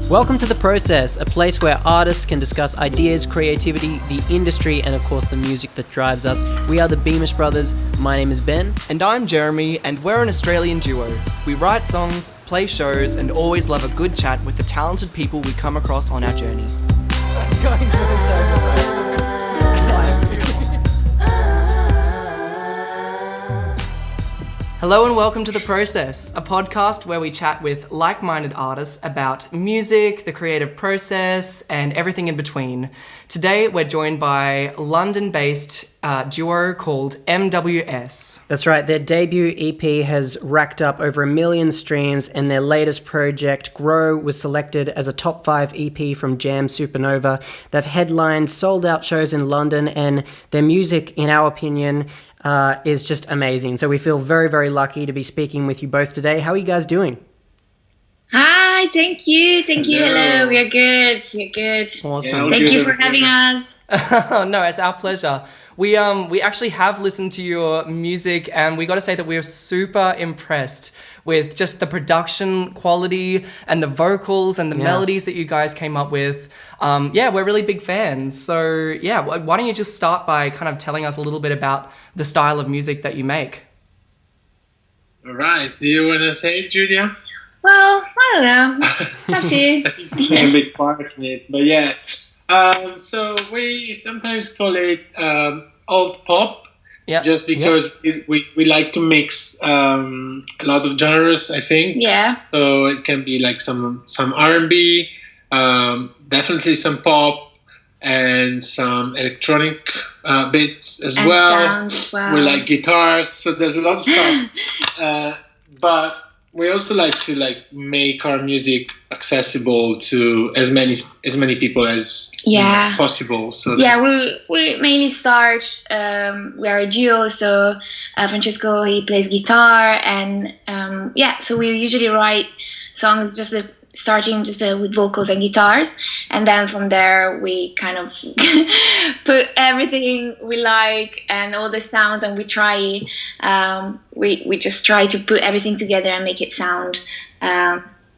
Welcome to The Process, a place where artists can discuss ideas, creativity, the industry, and of course the music that drives us. We are the Beamish Brothers. My name is Ben. And I'm Jeremy, and we're an Australian duo. We write songs, play shows, and always love a good chat with the talented people we come across on our journey. I'm going for this Hello and welcome to The Process, a podcast where we chat with like-minded artists about music, the creative process, and everything in between. Today we're joined by London-based duo called MWS. That's right, their debut EP has racked up over 1 million streams, and their latest project, Grow, was selected as a top 5 EP from Jam Supernova. They've headlined sold-out shows in London, and their music, in our opinion, is just amazing. So we feel very, very lucky to be speaking with you both today. How are you guys doing? Hi, thank you. Hello. We are good. Awesome. Thank you for having us. No, it's our pleasure. We actually have listened to your music, and we got to say that we are super impressed with just the production quality and the vocals and the melodies that you guys came up with. We're really big fans. So why don't you just start by kind of telling us a little bit about the style of music that you make? All right. Do you want to say it, Julia? Well, I don't know. It's up to you. I think you can be part in it, but yeah. So we sometimes call it alt pop, just because we like to mix a lot of genres, I think. Yeah. So it can be like some R&B, definitely some pop, and some electronic bits as and well. Sounds as well. We like guitars, so there's a lot of stuff. But we also like to make our music accessible to as many people as possible. So we mainly start. We are a duo, so Francesco, he plays guitar, and so we usually write songs starting with vocals and guitars, and then from there we kind of put everything we like and all the sounds, and we just try to put everything together and make it sound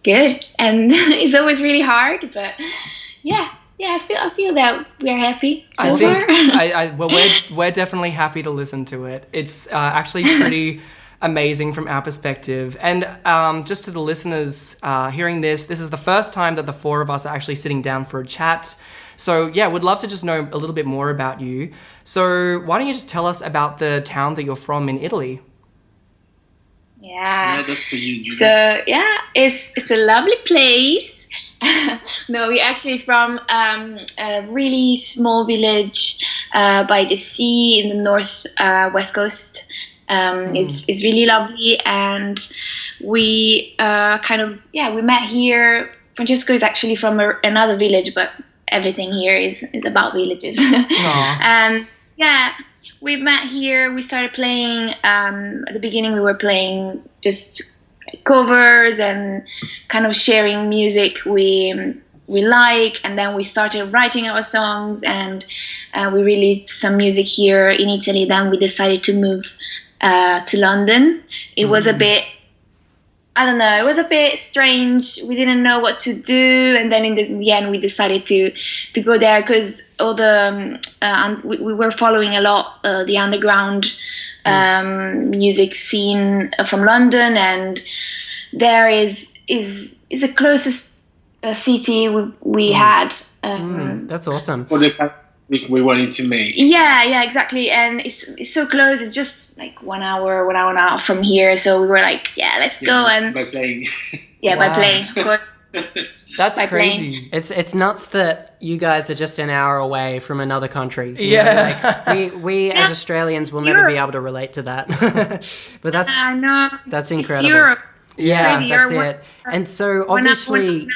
good. And it's always really hard, but I feel that we're happy so far. We're definitely happy to listen to it. It's actually pretty amazing from our perspective. And just to the listeners hearing this is the first time that the four of us are actually sitting down for a chat. So we'd love to just know a little bit more about you. So why don't you just tell us about the town that you're from in Italy? Yeah, that's for you. So it's a lovely place. No, we're actually from a really small village by the sea in the north west coast. It's really lovely, and we we met here. Francesco is actually from another village, but everything here is about villages. And we met here. We started playing. At the beginning, we were playing just covers and kind of sharing music we like, and then we started writing our songs, and we released some music here in Italy. Then we decided to move to London. It was a bit, it was a bit strange. We didn't know what to do, and then in the end we decided to go there because all the we were following a lot the underground music scene from London, and there is the closest city we had. That's awesome. For the kind of music we wanted to make. Yeah, exactly. And it's so close. It's just like 1 hour and a half from here. So we were like, let's go. And by playing. By playing, of course. That's crazy. It's nuts that you guys are just an hour away from another country. We as Australians will never be able to relate to that. But that's incredible. Europe. Yeah, crazy. that's it. And so obviously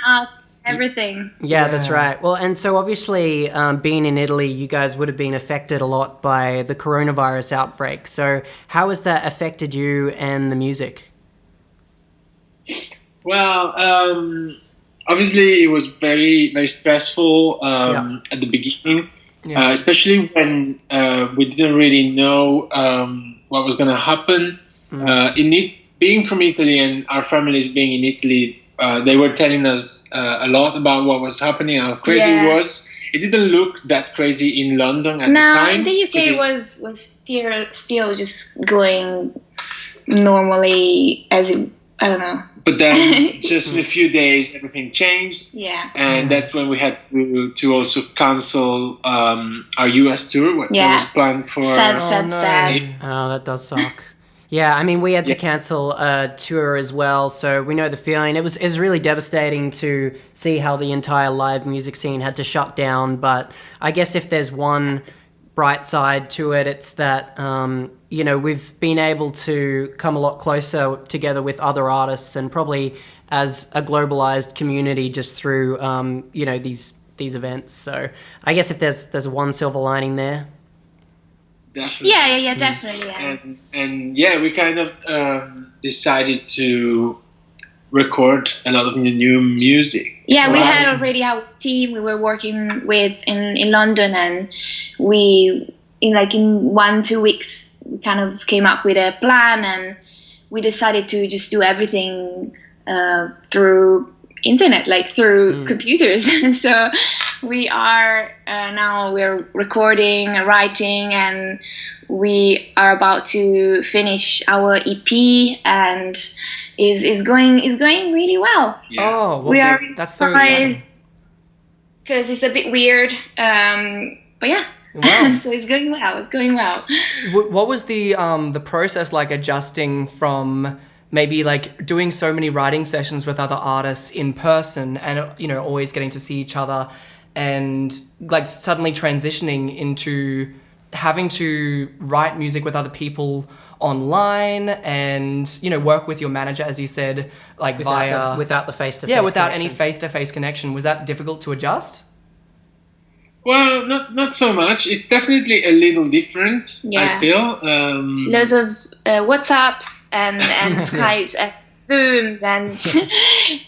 everything. Yeah, that's right. Well, and so obviously being in Italy, you guys would have been affected a lot by the coronavirus outbreak. So how has that affected you and the music? Well, obviously it was very, very stressful at the beginning, especially when we didn't really know what was going to happen. Being from Italy and our families being in Italy, they were telling us a lot about what was happening, how crazy it was. It didn't look that crazy in London at the time. In the UK was still just going normally as it, I don't know. But then just in a few days, everything changed. Yeah. And that's when we had to also cancel our US tour. That was planned for... Sad. Oh, that does suck. Yeah, I mean, we had to cancel a tour as well, so we know the feeling. It was really devastating to see how the entire live music scene had to shut down, but I guess if there's one bright side to it, it's that, you know, we've been able to come a lot closer together with other artists and probably as a globalized community just through, you know, these events. So I guess if there's one silver lining there. Definitely. Yeah, definitely. Yeah. And we kind of decided to record a lot of new music. Yeah, we had already our team we were working with in London, and we in 1-2 weeks we kind of came up with a plan, and we decided to just do everything through internet, through computers. So we are we're recording, writing, and we are about to finish our EP, and is going really well. Yeah. Oh, well, we are that's so exciting because it's a bit weird, but yeah. Wow. So it's going well. What was the process like, adjusting from maybe doing so many writing sessions with other artists in person and, you know, always getting to see each other, and suddenly transitioning into having to write music with other people online and, you know, work with your manager, as you said, without the face-to-face without connection. any face-to-face connection. Was that difficult to adjust? Well, not so much. It's definitely a little different, I feel. Loads of WhatsApps and Skypes and Zooms and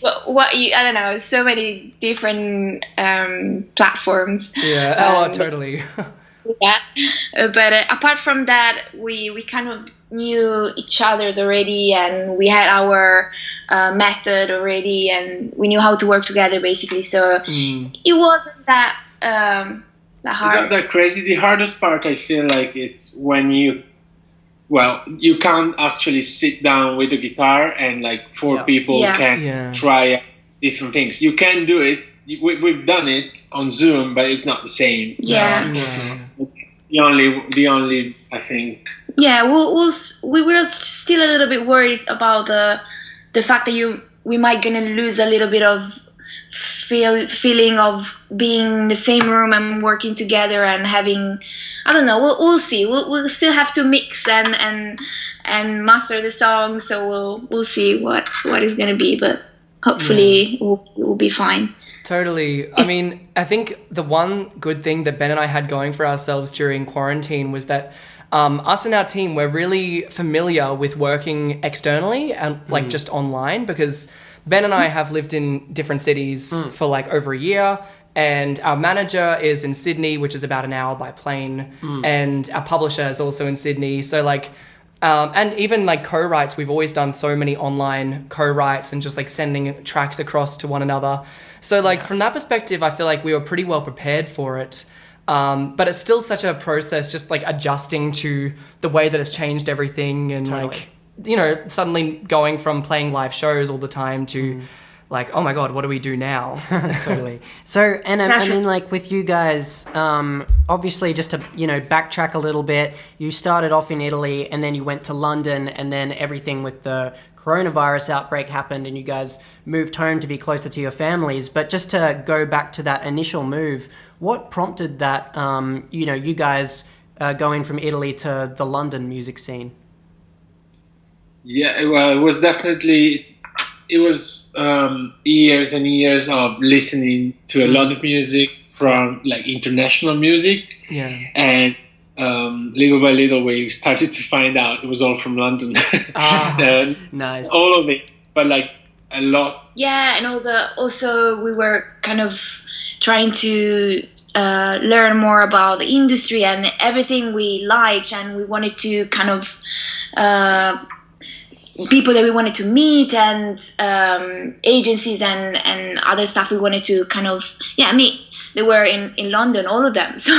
I don't know, so many different platforms. Yeah, totally. Yeah, but apart from that, we kind of knew each other already, and we had our method already, and we knew how to work together, basically. So it wasn't that hard. It's not that crazy. The hardest part, I feel like, it's when you can't actually sit down with a guitar and four people can try different things. You can do it. We've done it on Zoom, but it's not the same. Yeah. The only I think. Yeah, we were still a little bit worried about the fact that we might gonna lose a little bit of feeling of being in the same room and working together and having, I don't know. We'll see. We'll still have to mix and master the song. So we'll see what is gonna be, but hopefully we'll be fine. Totally. I mean, I think the one good thing that Ben and I had going for ourselves during quarantine was that us and our team were really familiar with working externally and just online, because Ben and I have lived in different cities for over a year, and our manager is in Sydney, which is about an hour by plane, and our publisher is also in Sydney. So and even co-writes, we've always done so many online co-writes and just sending tracks across to one another. So from that perspective, I feel like we were pretty well prepared for it. But it's still such a process, just adjusting to the way that it's changed everything, and you know, suddenly going from playing live shows all the time to oh my God, what do we do now? Totally. So, and I mean, with you guys, obviously, just to, you know, backtrack a little bit, you started off in Italy and then you went to London, and then everything with the coronavirus outbreak happened and you guys moved home to be closer to your families. But just to go back to that initial move, what prompted that, you know, you guys going from Italy to the London music scene? Yeah, well, it was definitely... It was years and years of listening to a lot of music from international music, and little by little we started to find out it was all from London. Nice. All of it, but a lot. Yeah, and also we were kind of trying to learn more about the industry and everything we liked, and we wanted to kind of people that we wanted to meet, and agencies and other stuff we wanted to kind of meet. They were in London, all of them. So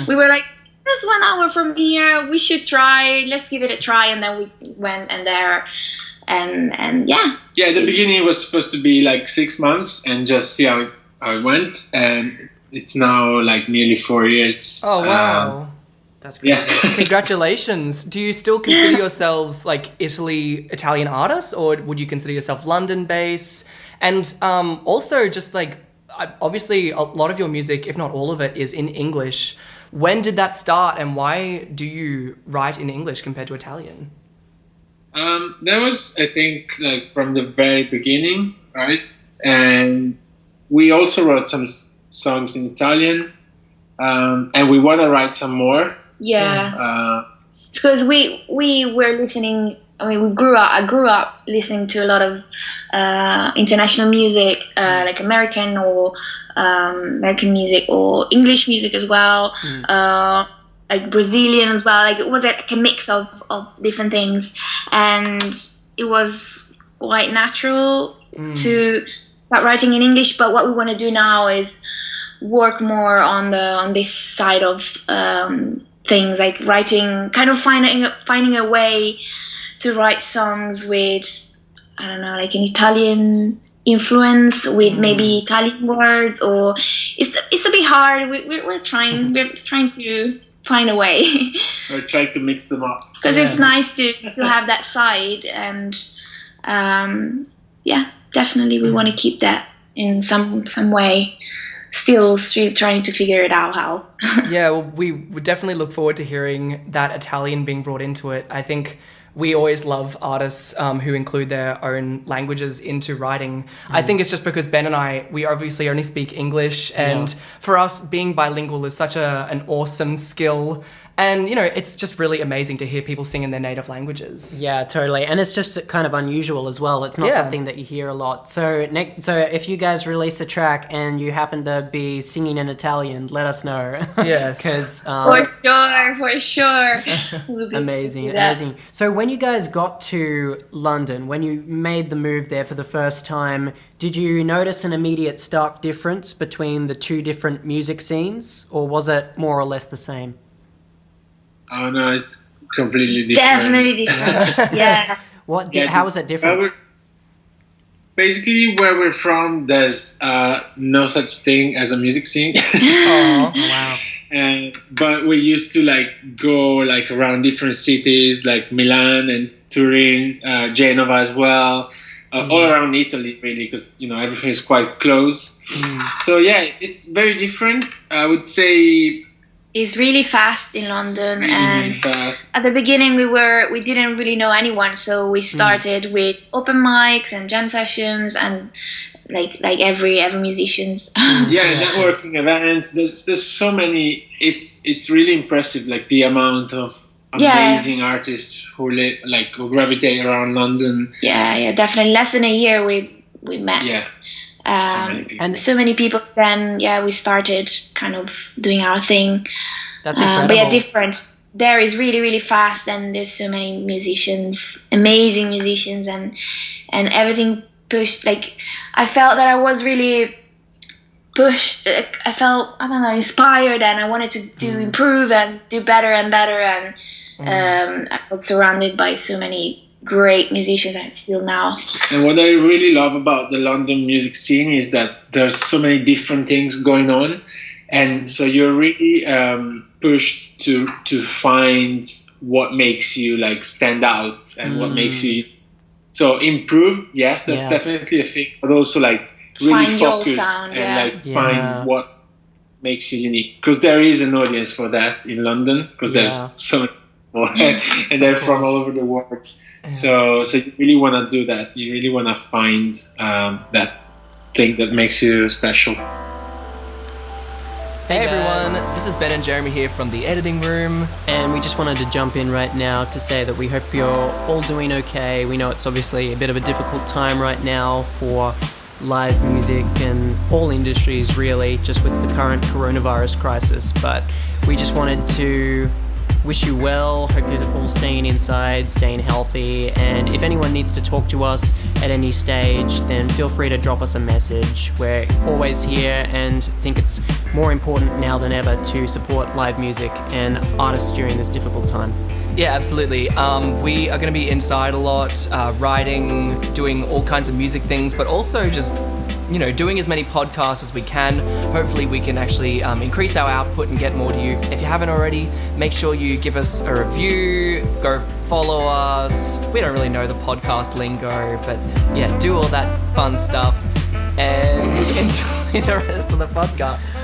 we were like, just 1 hour from here, we should try. Let's give it a try. And then we went and there, and yeah. Yeah, at the beginning it was supposed to be like 6 months and just see how it went, and it's now like nearly 4 years. Oh wow. That's crazy. Yeah. Congratulations. Do you still consider yourselves like Italian artists, or would you consider yourself London-based? And also just like, obviously a lot of your music, if not all of it, is in English. When did that start, and why do you write in English compared to Italian? That was, I think, like from the very beginning, right? And we also wrote some songs in Italian, and we want to write some more. Yeah, because we were listening. I mean, I grew up listening to a lot of international music, like American music or English music as well, like Brazilian as well. Like it was like a mix of different things, and it was quite natural to start writing in English. But what we want to do now is work more on this side of things, like writing, kind of finding a way to write songs with, I don't know, like an Italian influence, with maybe Italian words, or it's a bit hard. We're trying to find a way. We're trying to mix them up, because it's nice to have that side, and definitely we want to keep that in some way. Still trying to figure it out how. Yeah, well, we would definitely look forward to hearing that Italian being brought into it. I think we always love artists who include their own languages into writing. I think it's just because Ben and I, we obviously only speak English, and for us, being bilingual is such an awesome skill. And, you know, it's just really amazing to hear people sing in their native languages. Yeah, totally. And it's just kind of unusual as well. It's not something that you hear a lot. So, Nick, if you guys release a track and you happen to be singing in Italian, let us know. Yes. Because for sure. Amazing. So when you guys got to London, when you made the move there for the first time, did you notice an immediate stark difference between the two different music scenes, or was it more or less the same? Oh no, it's completely different. Definitely different. Yeah. How is it different? Basically, where we're from, there's no such thing as a music scene. Oh wow. But we used to like go like around different cities, like Milan and Turin, Genova as well, all around Italy, really, because everything is quite close. So yeah, it's very different. I would say. It's really fast in London, really fast. At the beginning we didn't really know anyone, so we started with open mics and jam sessions and like every musicians. Yeah, networking events. There's so many. It's really impressive, like the amount of amazing artists who gravitate around London. Yeah, definitely. Less than a year we met. Yeah. So many people. Then we started kind of doing our thing. That's incredible. But yeah, different. There is really, really fast, and there's so many musicians, amazing musicians, and everything pushed. Like I felt that I was really pushed. I felt, I don't know, inspired, and I wanted to improve and do better and better. And I was surrounded by so many great musicians and still now. And what I really love about the London music scene is that there's so many different things going on, and so you're really pushed to find what makes you like stand out and what makes you so improve. Yes, that's definitely a thing, but also like really find focus your sound, and find what makes you unique, because there is an audience for that in London, because there's so many more and they're from all over the world. So you really want to do that. You really want to find that thing that makes you special. Hey everyone, this is Ben and Jeremy here from the editing room. And we just wanted to jump in right now to say that we hope you're all doing okay. We know it's obviously a bit of a difficult time right now for live music and all industries really, just with the current coronavirus crisis. But we just wanted to wish you well. Hope you're all staying inside, staying healthy. And if anyone needs to talk to us at any stage, then feel free to drop us a message. We're always here and think it's more important now than ever to support live music and artists during this difficult time. Yeah, absolutely. We are going to be inside a lot, writing, doing all kinds of music things, but also just, doing as many podcasts as we can. Hopefully we can actually increase our output and get more to you. If you haven't already, make sure you give us a review, go follow us. We don't really know the podcast lingo, but yeah, do all that fun stuff and enjoy the rest of the podcast.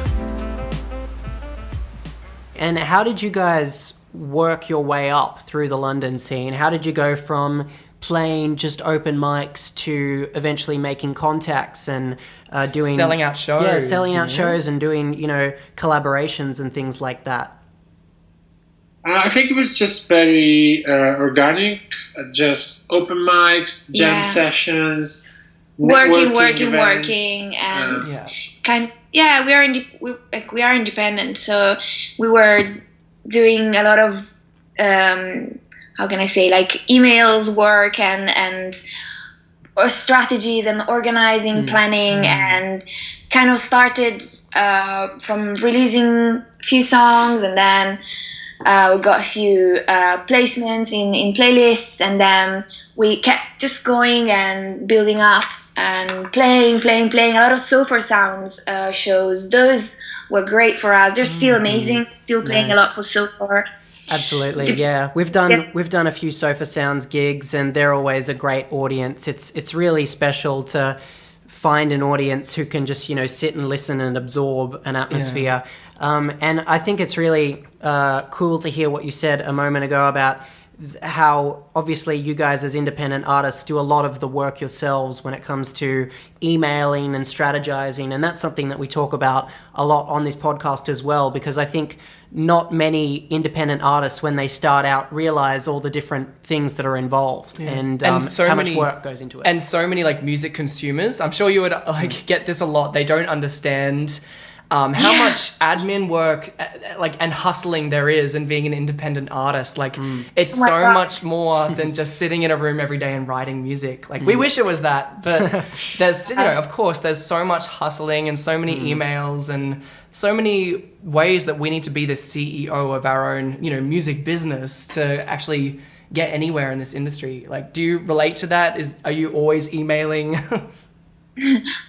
And how did you guys work your way up through the London scene? How did you go from playing just open mics to eventually making contacts and doing selling out shows? Yeah, selling out shows and doing collaborations and things like that. I think it was just very organic, just open mics, jam sessions, working, and we are independent, so we were doing a lot of how can I say, like emails work and or strategies and organizing, planning, and kind of started from releasing a few songs, and then we got a few placements in playlists, and then we kept just going and building up and playing a lot of Sofa Sounds shows. Those were great for us. They're still amazing. Still playing a lot for Sofa. Absolutely, yeah. We've done a few Sofa Sounds gigs, and they're always a great audience. It's really special to find an audience who can just sit and listen and absorb an atmosphere. And I think it's really cool to hear what you said a moment ago about how obviously you guys as independent artists do a lot of the work yourselves when it comes to emailing and strategizing, and that's something that we talk about a lot on this podcast as well, because I think not many independent artists when they start out realize all the different things that are involved and so how much work goes into it. And so many music consumers, I'm sure you would get this a lot, they don't understand how much admin work and hustling there is in being an independent artist. It's so much more than just sitting in a room every day and writing music. We wish it was that, but there's of course there's so much hustling and so many emails and so many ways that we need to be the CEO of our own music business to actually get anywhere in this industry. Do you relate to that? Are you always emailing?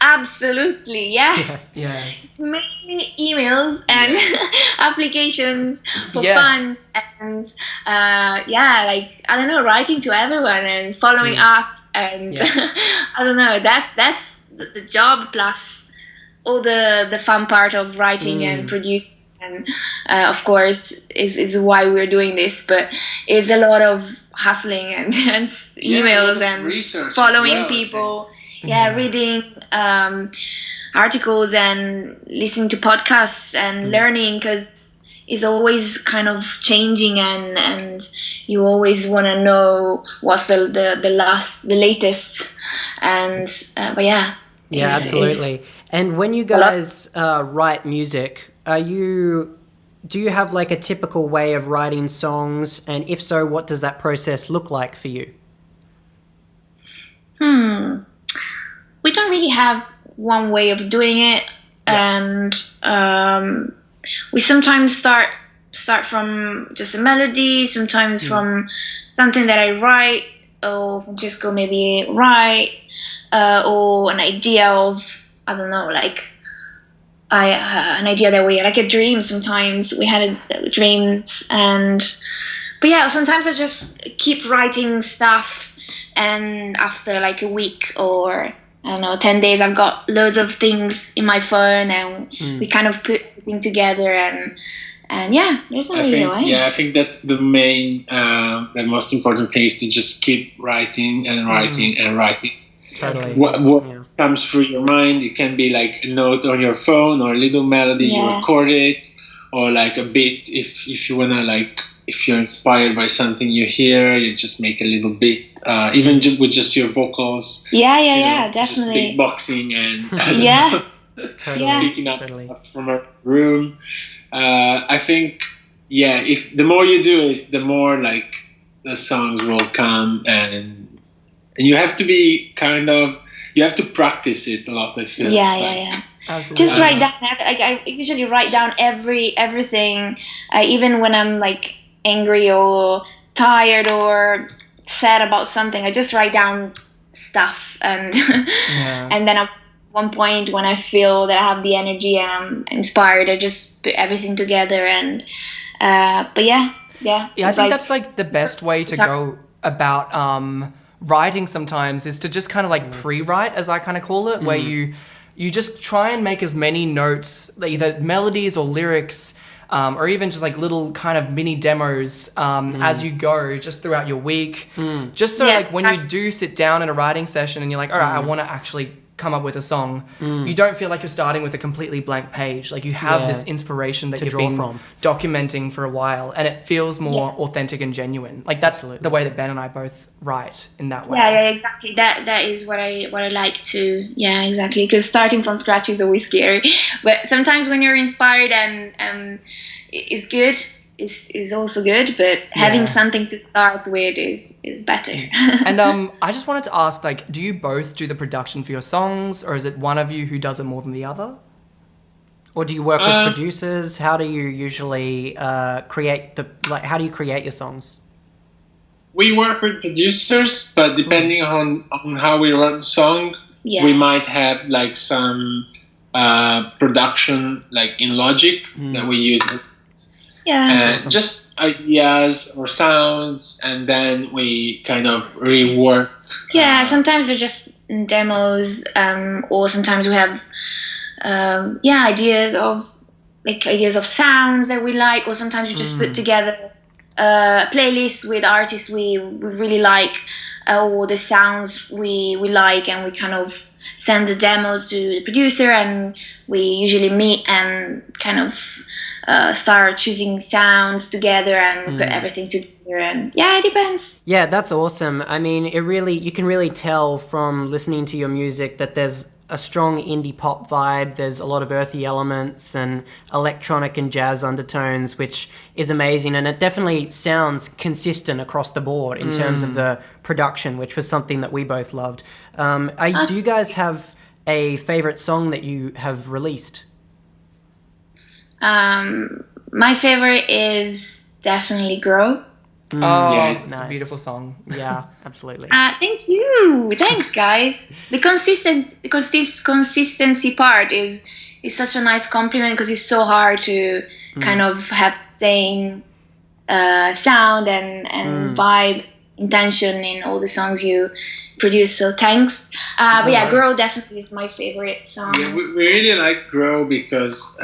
Absolutely, yes. Yes. Mainly emails and applications for fun, and I don't know, writing to everyone and following up, and I don't know. That's the job plus all the fun part of writing and producing, and of course is why we're doing this. But it's a lot of hustling and emails and research following people. Reading articles and listening to podcasts and learning, because it's always kind of changing, and you always want to know what's the latest. And absolutely. And when you guys write music, do you have a typical way of writing songs? And if so, what does that process look like for you? We don't really have one way of doing it, and we sometimes start from just a melody, sometimes from something that I write, or Francesco maybe writes, or an idea of, I don't know, an idea that we a dream. Sometimes we had a dream, but sometimes I just keep writing stuff, and after a week or 10 days, I've got loads of things in my phone, and we kind of put everything together, and there's no really way. Yeah, I think that's the most important thing, is to just keep writing and writing and writing. Totally. What comes through your mind, it can be a note on your phone, or a little melody, you record it, or a beat, if you wanna if you're inspired by something you hear, you just make a little bit, even with just your vocals. Definitely. Just beatboxing and Totally. picking up from a room. I think yeah, if the more you do it, the more like the songs will come, and you have to be you have to practice it a lot. I feel. Yeah. Absolutely. Just write down. I usually write down everything, even when I'm like angry or tired or sad about something. I just write down stuff, and and then at one point when I feel that I have the energy and I'm inspired, I just put everything together. And but yeah. I think that's like the best way to go about writing sometimes, is to just kind of like pre-write, as I kind of call it, where you just try and make as many notes, either melodies or lyrics, or even just like little kind of mini demos as you go, just throughout your week. Just so like when you do sit down in a writing session and you're like, all right, I want to actually come up with a song, you don't feel like you're starting with a completely blank page. Like you have this inspiration that you've been documenting for a while, and it feels more authentic and genuine. Like that's the way that Ben and I both write, in that way. Yeah, exactly. That is what I like to. Yeah, exactly. Because starting from scratch is always scary, but sometimes when you're inspired and it's good, is also good, but having something to start with is better. And I just wanted to ask, like, do you both do the production for your songs, or is it one of you who does it more than the other? Or do you work with producers? How do you usually create how do you create your songs? We work with producers, but depending on how we run the song, we might have like some production like in Logic that we use. Awesome. Just ideas or sounds, and then we kind of rework. Sometimes they're just demos, or sometimes we have ideas of sounds that we like, or sometimes we just put together playlists with artists we really like, or the sounds we like, and we kind of send the demos to the producer, and we usually meet and kind of start choosing sounds together and put everything together. And it depends. Yeah, that's awesome. I mean, you can really tell from listening to your music that there's a strong indie pop vibe. There's a lot of earthy elements and electronic and jazz undertones, which is amazing. And it definitely sounds consistent across the board in terms of the production, which was something that we both loved. Do you guys have a favorite song that you have released? My favorite is definitely Grow. It's a beautiful song. Yeah, absolutely. Thank you. Thanks, guys. The consistency part is such a nice compliment, because it's so hard to kind of have the same sound and vibe, intention in all the songs you produce. So thanks. But Grow definitely is my favorite song. Yeah, we really like Grow because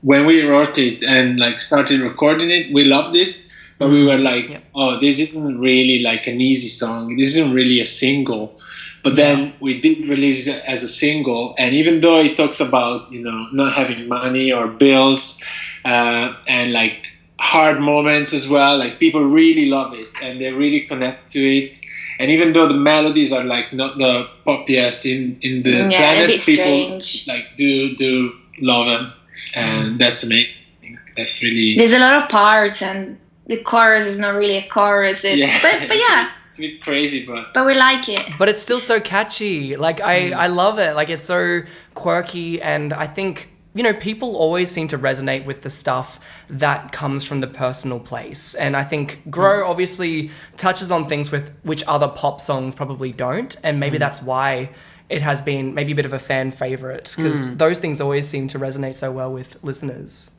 when we wrote it and like started recording it, we loved it. But we were like, oh, this isn't really like an easy song. This isn't really a single. But then we did release it as a single. And even though it talks about, not having money or bills and like hard moments as well, like people really love it and they really connect to it. And even though the melodies are like not the poppiest in the planet, people like do love them. And that's amazing. That's really... There's a lot of parts, and the chorus is not really a chorus. But yeah. It's a bit crazy, but we like it. But it's still so catchy. Like, I love it. Like, it's so quirky, and I think, people always seem to resonate with the stuff that comes from the personal place. And I think Grow obviously touches on things with which other pop songs probably don't, and maybe that's why it has been maybe a bit of a fan favorite, because those things always seem to resonate so well with listeners.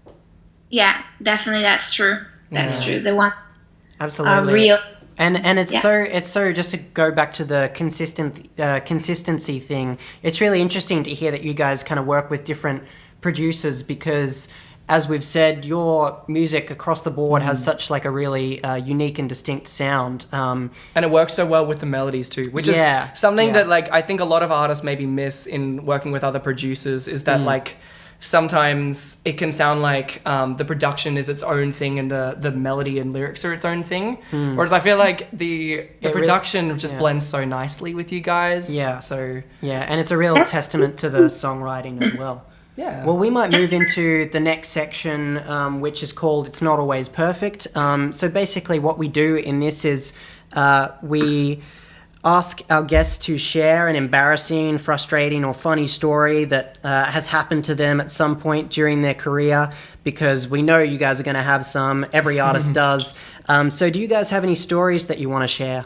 Yeah, definitely, that's true. That's true. The one absolutely real. And it's so just to go back to the consistency thing. It's really interesting to hear that you guys kind of work with different producers, because as we've said, your music across the board has such like a really unique and distinct sound. And it works so well with the melodies too, which is something that like I think a lot of artists maybe miss in working with other producers, is that like sometimes it can sound like the production is its own thing and the melody and lyrics are its own thing. Whereas I feel like the production really, just blends so nicely with you guys. Yeah. So and it's a real testament to the songwriting as well. Yeah. Well, we might move into the next section, which is called It's Not Always Perfect. So basically what we do in this is we ask our guests to share an embarrassing, frustrating, or funny story that has happened to them at some point during their career, because we know you guys are going to have some. Every artist does. So do you guys have any stories that you want to share?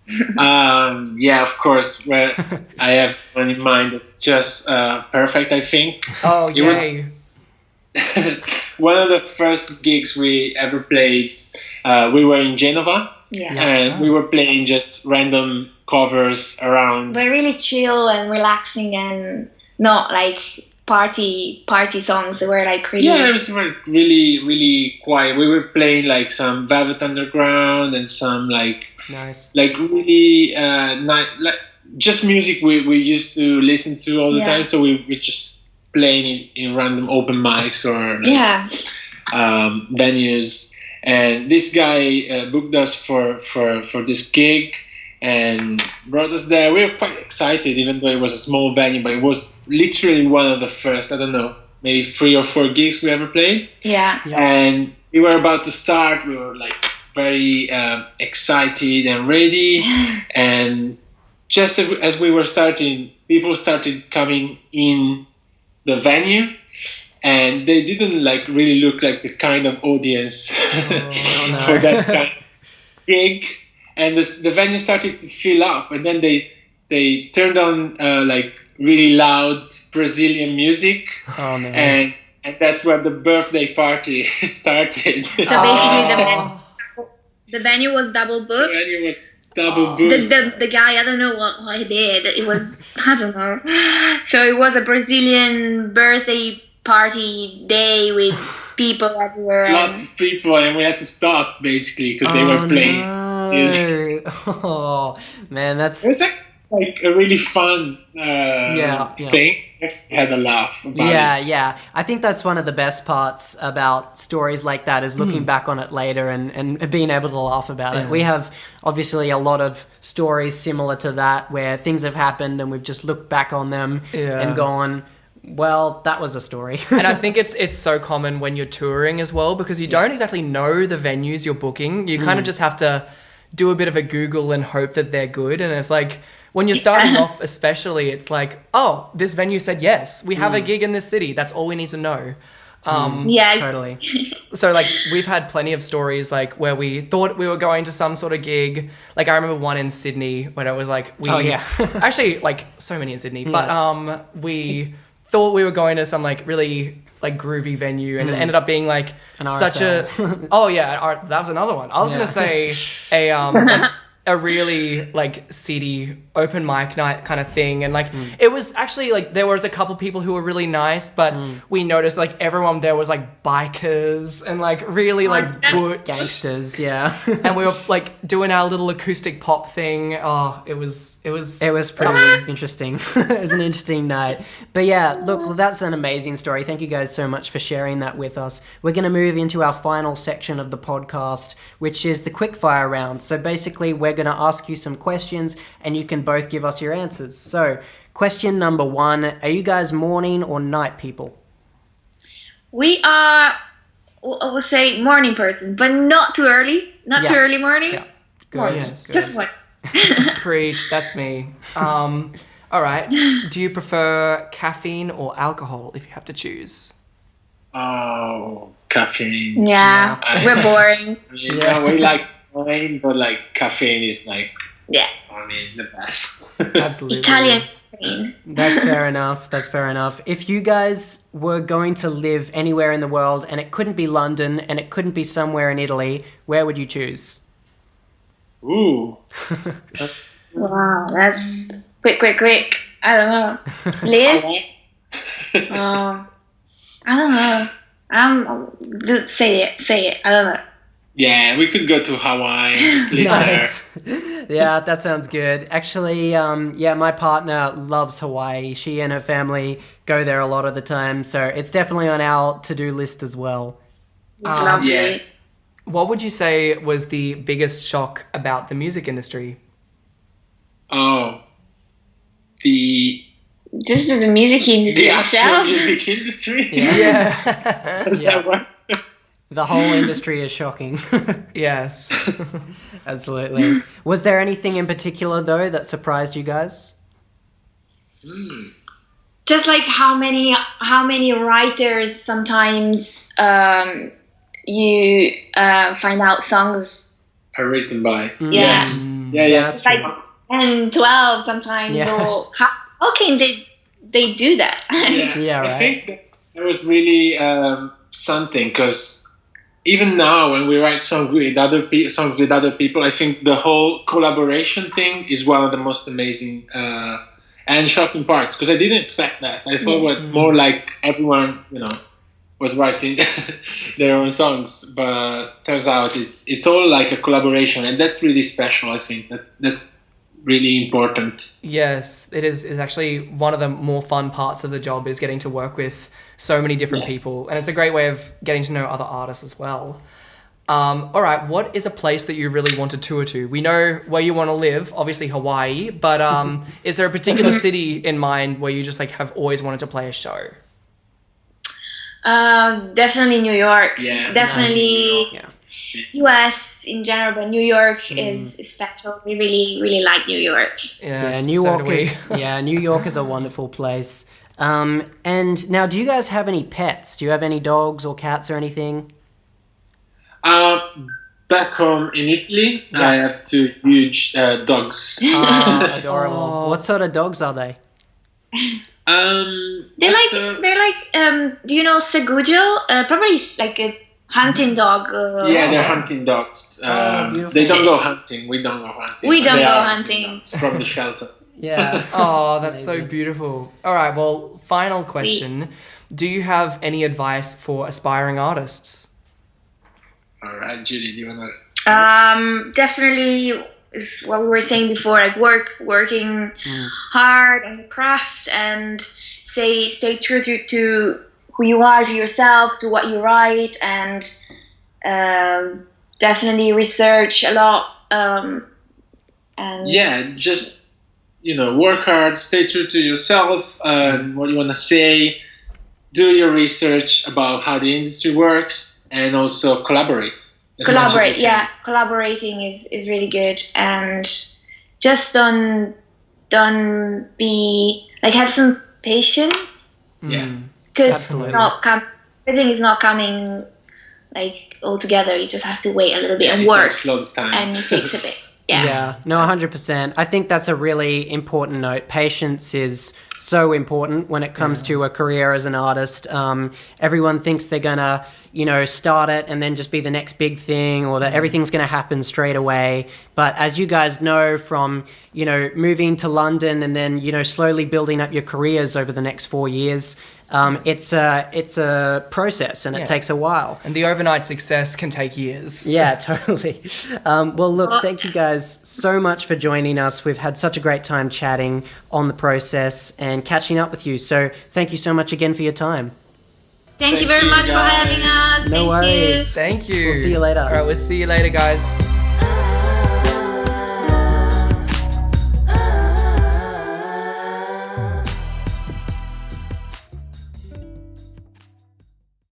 Yeah, of course. Well, I have one in mind that's just perfect, I think. Oh, it was yay. one of the first gigs we ever played. We were in Genova, and we were playing just random covers around. But really chill and relaxing, and not like party songs. They were like really... Yeah, it was really, really quiet. We were playing like some Velvet Underground and some like... Nice. Like really like just music we used to listen to all the time. So we just playing in random open mics or venues. And this guy booked us for this gig and brought us there. We were quite excited, even though it was a small venue, but it was literally one of the first, I don't know, maybe 3 or 4 gigs we ever played. Yeah. And we were about to start. We were like very excited and ready, and just as we were starting, people started coming in the venue, and they didn't like really look like the kind of audience for that kind of gig, and the venue started to fill up, and then they turned on like really loud Brazilian music, and that's where the birthday party started. So basically the venue was double booked. The venue was double booked. The guy, I don't know what he did. It was, I don't know. So it was a Brazilian birthday party day with people everywhere. Lots of people, and we had to stop basically because they were playing music. Oh man, that's... It was like a really fun thing. We had a laugh about it. Yeah. I think that's one of the best parts about stories like that, is looking back on it later and being able to laugh about it. We have obviously a lot of stories similar to that where things have happened and we've just looked back on them and gone, well, that was a story. And I think it's so common when you're touring as well, because you don't exactly know the venues you're booking. You kind of just have to do a bit of a Google and hope that they're good. And it's like, when you're starting off especially, it's like, oh, this venue said yes. We have a gig in this city. That's all we need to know. Totally. So like we've had plenty of stories like where we thought we were going to some sort of gig. Like I remember one in Sydney when it was like actually like so many in Sydney, but we thought we were going to some like really like groovy venue, and it ended up being like such a that was another one. I was gonna say a really like seedy open mic night kind of thing, and like it was actually like there was a couple people who were really nice, but we noticed like everyone there was like bikers and like really like good gangsters, and we were like doing our little acoustic pop thing. It was pretty interesting. It was an interesting night. But yeah, look, that's an amazing story. Thank you guys so much for sharing that with us. We're going to move into our final section of the podcast, which is the quickfire round. So basically, we're going to ask you some questions and you can both give us your answers. So question number 1, are you guys morning or night people? We are, I would say, morning person, but not too early. Not too early morning. Yeah. Good. Morning. Yes, good. Just one. Preach, that's me. All right. Do you prefer caffeine or alcohol if you have to choose? Oh, caffeine. Yeah. We're boring. We like wine, but like caffeine is like, I mean, the best. Absolutely. Italian caffeine. That's fair enough. If you guys were going to live anywhere in the world and it couldn't be London and it couldn't be somewhere in Italy, where would you choose? Ooh. Wow, that's quick. I don't know. Live? I don't know. Say it. I don't know. Yeah, we could go to Hawaii and just live there. Yeah, that sounds good. Actually, my partner loves Hawaii. She and her family go there a lot of the time, so it's definitely on our to-do list as well. Lovely. Yes. What would you say was the biggest shock about the music industry? Oh, the just the music industry The actual itself. music industry. Yeah. Is that right? The whole industry is shocking. Yes. Absolutely. Was there anything in particular, though, that surprised you guys? Just like how many writers sometimes you find out songs Are written by. Yeah. Yes. Yeah. That's true. like 10, 12 sometimes. Yeah. Or how can they do that? Yeah, Yeah, right. I think that was really something, because even now when we write songs with other people, I think the whole collaboration thing is one of the most amazing and shocking parts, because I didn't expect that. I thought it was more like everyone, was writing their own songs, but turns out it's all like a collaboration, and that's really special. I think that's really important. Yes, it is. It's actually one of the more fun parts of the job, is getting to work with so many different people, and it's a great way of getting to know other artists as well. All right, what is a place that you really want to tour to? We know where you want to live, obviously Hawaii, but is there a particular city in mind where you just like have always wanted to play a show? Definitely New York. Yeah, Definitely Yeah. US in general, but New York is special. We really, really like New York. Yes, Yeah, New so do we. New York is a wonderful place. And now, do you guys have any pets? Do you have any dogs or cats or anything? Back home in Italy, I have 2 huge dogs. Adorable. Oh. What sort of dogs are they? They're like do you know Segujo? Probably like a hunting dog. Yeah, they're hunting dogs. beautiful. They don't go hunting. We don't go hunting. We don't They go are hunting. dogs from the shelter. Yeah. Oh, that's so beautiful. All right, well, final question. Do you have any advice for aspiring artists? All right, Julie, do you want to? Definitely is what we were saying before, like working hard on the craft, and stay true to who you are, to yourself, to what you write, and definitely research a lot. And Just work hard, stay true to yourself, what you want to say, do your research about how the industry works, and also collaborate. Collaborate, collaborating is really good, and just don't be like, have some patience, Yeah. because everything is not coming like all together. You just have to wait a little bit and work, Takes a lot of time. and it takes a bit. Yeah, no, 100%. I think that's a really important note. Patience is so important when it comes to a career as an artist. Everyone thinks they're gonna, start it and then just be the next big thing, or that everything's gonna happen straight away. But as you guys know from, moving to London and then, slowly building up your careers over the next 4 years, it's a process, and it takes a while. And the overnight success can take years. Yeah, totally. Well, look, thank you guys so much for joining us. We've had such a great time chatting on the process and catching up with you. So thank you so much again for your time. Thank you very much for having us. No Thank worries. you. Thank you. We'll see you later. All right, we'll see you later, guys.